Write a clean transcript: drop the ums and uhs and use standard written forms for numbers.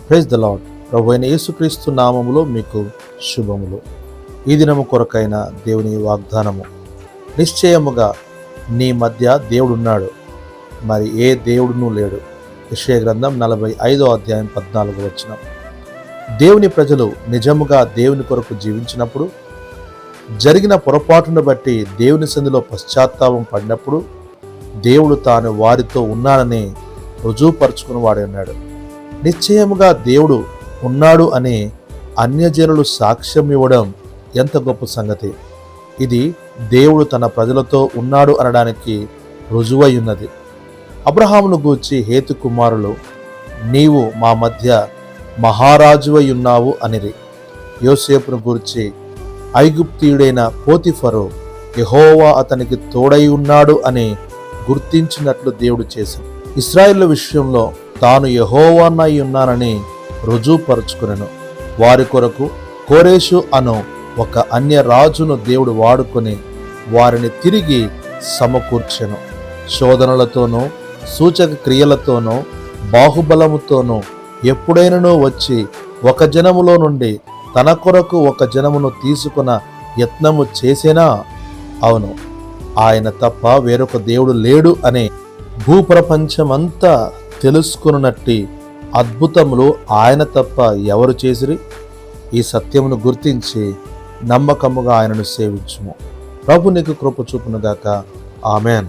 Praise the lord. ప్రభువైన యేసుక్రీస్తు నామములో మీకు శుభములు. ఈ దినము కొరకైన దేవుని వాగ్దానము. నిశ్చయముగా నీ మధ్య దేవుడున్నాడు, మరి ఏ దేవుడునూ లేడు. యెషయా గ్రంథం 45వ అధ్యాయం 14వ వచనం. దేవుని ప్రజలు నిజముగా దేవుని కొరకు జీవించినప్పుడు, జరిగిన పొరపాటును బట్టి దేవుని సన్నిధిలో పశ్చాత్తాపం పడినప్పుడు, దేవుడు తాను వారితో ఉన్నానని రుజువుపరుచుకుని వాడే ఉన్నాడు. నిశ్చయముగా దేవుడు ఉన్నాడు అని అన్యజనులు సాక్ష్యం ఇవ్వడం ఎంత గొప్ప సంగతి. ఇది దేవుడు తన ప్రజలతో ఉన్నాడు అనడానికి రుజువై ఉన్నది. అబ్రహామును గూర్చి హేతు కుమారులు, నీవు మా మధ్య మహారాజువై ఉన్నావు అనిరి. యోసేపును గూర్చి ఐగుప్తీయుడైన పోతిఫరు, యెహోవా అతనికి తోడై ఉన్నాడు అని గుర్తించినట్లు దేవుడు చేశాడు. ఇశ్రాయేలు విషయంలో తాను యెహోవానై ఉన్నానని రుజువుపరుచుకునెను. వారి కొరకు కోరేషు అను ఒక అన్య రాజును దేవుడు వాడుకొని వారిని తిరిగి సమకూర్చెను. శోధనలతోనూ సూచక క్రియలతోనూ బాహుబలముతోనూ ఎప్పుడైనను వచ్చి ఒక జనములో నుండి తన కొరకు ఒక జనమును తీసుకున్న యత్నము చేసేనా? అవును, ఆయన తప్ప వేరొక దేవుడు లేడు అనే భూప్రపంచమంతా తెలుసుకున్నట్టి అద్భుతములు ఆయన తప్ప ఎవరు చేసిరి? ఈ సత్యమును గుర్తించి నమ్మకముగా ఆయనను సేవించుము. ప్రభు నీకు కృప చూపునుగాక. ఆమెన్.